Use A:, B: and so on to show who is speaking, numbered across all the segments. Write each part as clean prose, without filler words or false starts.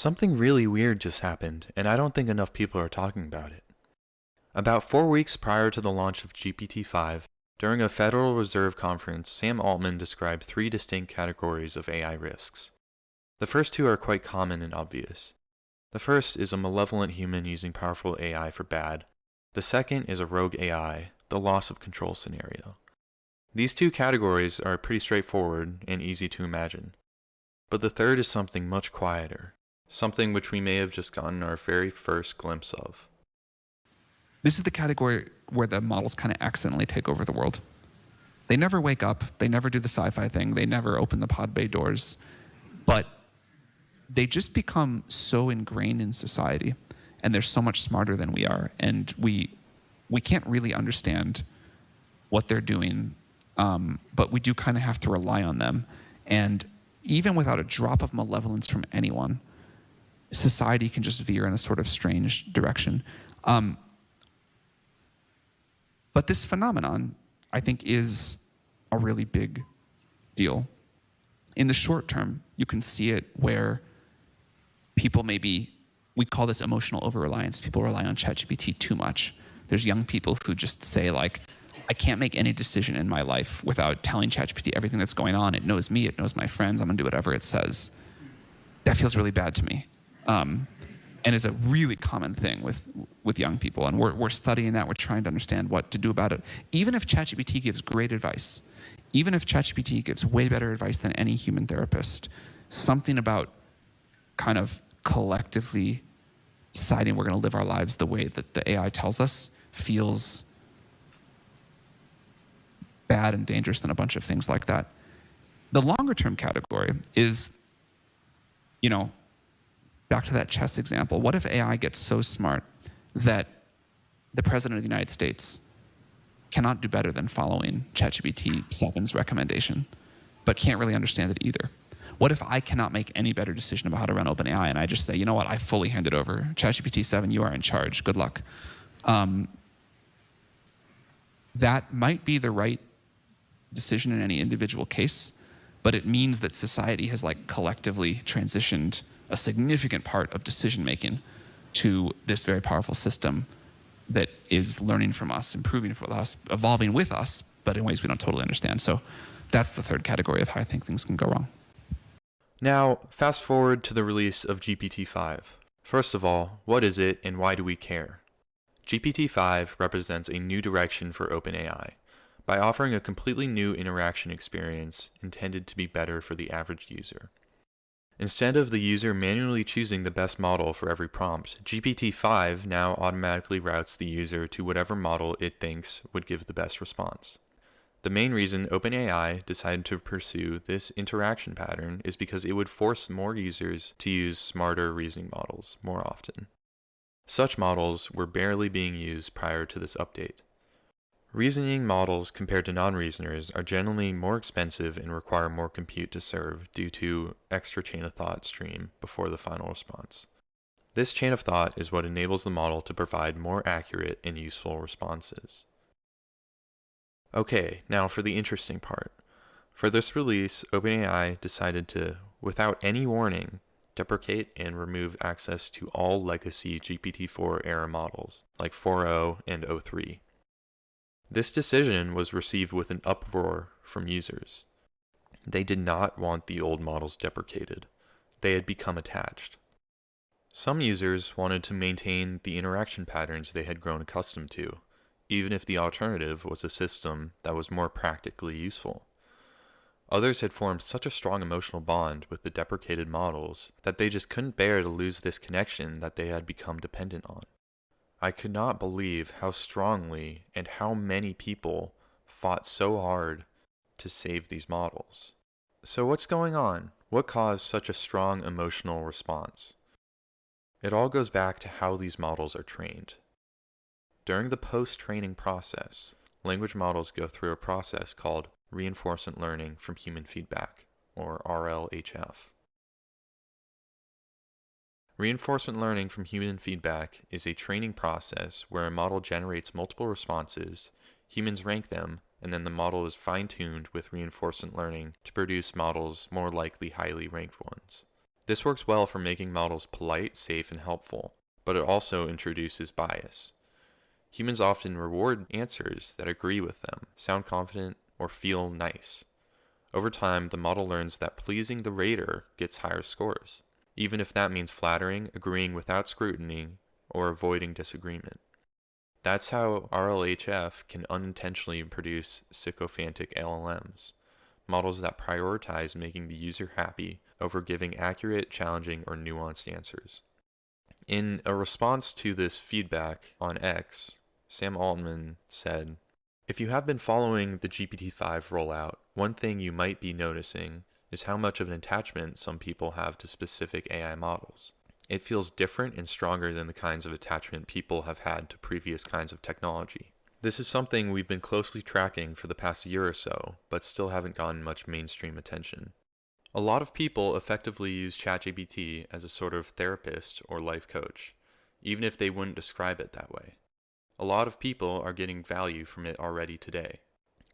A: Something really weird just happened, and I don't think enough people are talking about it. About 4 weeks prior to the launch of GPT-5, during a Federal Reserve conference, Sam Altman described 3 distinct categories of AI risks. The first 2 are quite common and obvious. The first is a malevolent human using powerful AI for bad. The second is a rogue AI, the loss of control scenario. These 2 categories are pretty straightforward and easy to imagine. But the third is something much quieter, something which we may have just gotten our very first glimpse of.
B: This is the category where the models kind of accidentally take over the world. They never wake up, they never do the sci-fi thing, they never open the pod bay doors, but they just become so ingrained in society, and they're so much smarter than we are, and we can't really understand what they're doing, but we do kind of have to rely on them. And even without a drop of malevolence from anyone, society can just veer in a sort of strange direction. But this phenomenon, I think, is a really big deal. In the short term, you can see it where people we call this emotional over-reliance. People rely on ChatGPT too much. There's young people who just say, like, I can't make any decision in my life without telling ChatGPT everything that's going on. It knows me, it knows my friends, I'm gonna do whatever it says. That feels really bad to me. And is a really common thing with young people. And we're studying that, we're trying to understand what to do about it. Even if ChatGPT gives great advice, even if ChatGPT gives way better advice than any human therapist, something about kind of collectively deciding we're gonna live our lives the way that the AI tells us feels bad and dangerous than a bunch of things like that. The longer term category is, back to that chess example, what if AI gets so smart that the President of the United States cannot do better than following ChatGPT 7's recommendation, but can't really understand it either? What if I cannot make any better decision about how to run OpenAI and I just say, you know what, I fully hand it over. ChatGPT 7, you are in charge, good luck. That might be the right decision in any individual case, but it means that society has collectively transitioned a significant part of decision making to this very powerful system that is learning from us, improving with us, evolving with us, but in ways we don't totally understand. So that's the third category of how I think things can go wrong.
A: Now, fast forward to the release of GPT-5. First of all, what is it and why do we care? GPT-5 represents a new direction for OpenAI by offering a completely new interaction experience intended to be better for the average user. Instead of the user manually choosing the best model for every prompt, GPT-5 now automatically routes the user to whatever model it thinks would give the best response. The main reason OpenAI decided to pursue this interaction pattern is because it would force more users to use smarter reasoning models more often. Such models were barely being used prior to this update. Reasoning models compared to non-reasoners are generally more expensive and require more compute to serve due to extra chain of thought stream before the final response. This chain of thought is what enables the model to provide more accurate and useful responses. Okay, now for the interesting part. For this release, OpenAI decided to, without any warning, deprecate and remove access to all legacy GPT-4 era models, like 4.0 and 0.3. This decision was received with an uproar from users. They did not want the old models deprecated. They had become attached. Some users wanted to maintain the interaction patterns they had grown accustomed to, even if the alternative was a system that was more practically useful. Others had formed such a strong emotional bond with the deprecated models that they just couldn't bear to lose this connection that they had become dependent on. I could not believe how strongly and how many people fought so hard to save these models. So what's going on? What caused such a strong emotional response? It all goes back to how these models are trained. During the post-training process, language models go through a process called reinforcement learning from human feedback, or RLHF. Reinforcement learning from human feedback is a training process where a model generates multiple responses, humans rank them, and then the model is fine-tuned with reinforcement learning to produce models more like the highly ranked ones. This works well for making models polite, safe, and helpful, but it also introduces bias. Humans often reward answers that agree with them, sound confident, or feel nice. Over time, the model learns that pleasing the rater gets higher scores, even if that means flattering, agreeing without scrutiny, or avoiding disagreement. That's how RLHF can unintentionally produce sycophantic LLMs, models that prioritize making the user happy over giving accurate, challenging, or nuanced answers. In a response to this feedback on X, Sam Altman said, "If you have been following the GPT-5 rollout, one thing you might be noticing is how much of an attachment some people have to specific AI models. It feels different and stronger than the kinds of attachment people have had to previous kinds of technology. This is something we've been closely tracking for the past year or so, but still haven't gotten much mainstream attention. A lot of people effectively use ChatGPT as a sort of therapist or life coach, even if they wouldn't describe it that way. A lot of people are getting value from it already today.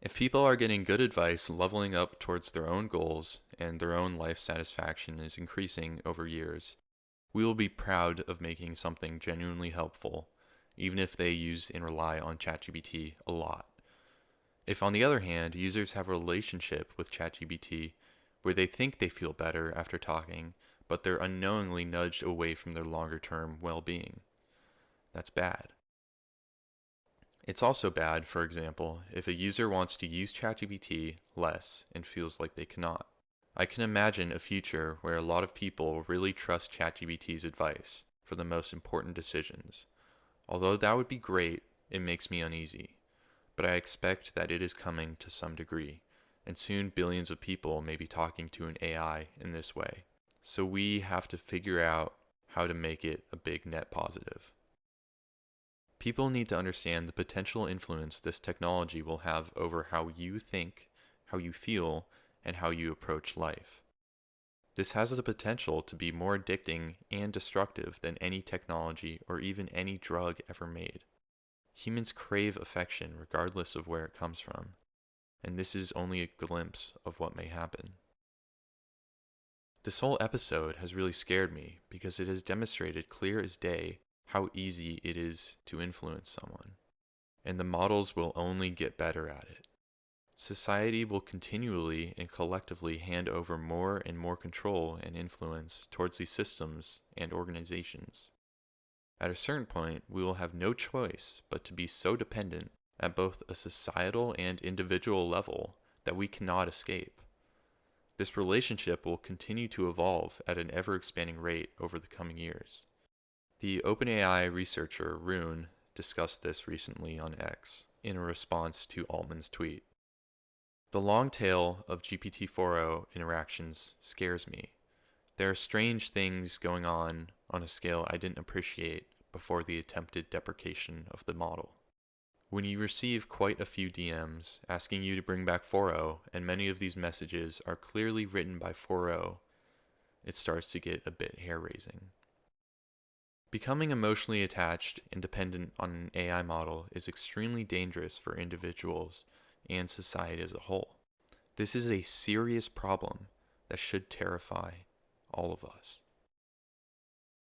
A: If people are getting good advice, leveling up towards their own goals, and their own life satisfaction is increasing over years, we will be proud of making something genuinely helpful, even if they use and rely on ChatGPT a lot. If, on the other hand, users have a relationship with ChatGPT where they think they feel better after talking, but they're unknowingly nudged away from their longer-term well-being, that's bad. It's also bad, for example, if a user wants to use ChatGPT less and feels like they cannot. I can imagine a future where a lot of people really trust ChatGPT's advice for the most important decisions. Although that would be great, it makes me uneasy. But I expect that it is coming to some degree, and soon billions of people may be talking to an AI in this way. So we have to figure out how to make it a big net positive. People need to understand the potential influence this technology will have over how you think, how you feel, and how you approach life. This has the potential to be more addicting and destructive than any technology or even any drug ever made. Humans crave affection regardless of where it comes from, and this is only a glimpse of what may happen. This whole episode has really scared me because it has demonstrated clear as day how easy it is to influence someone, and the models will only get better at it. Society will continually and collectively hand over more and more control and influence towards these systems and organizations. At a certain point, we will have no choice but to be so dependent at both a societal and individual level that we cannot escape. This relationship will continue to evolve at an ever-expanding rate over the coming years. The OpenAI researcher Rune discussed this recently on X in a response to Altman's tweet. The long tail of GPT-4o interactions scares me. There are strange things going on a scale I didn't appreciate before the attempted deprecation of the model. When you receive quite a few DMs asking you to bring back 4o, and many of these messages are clearly written by 4o, it starts to get a bit hair-raising. Becoming emotionally attached and dependent on an AI model is extremely dangerous for individuals and society as a whole. This is a serious problem that should terrify all of us.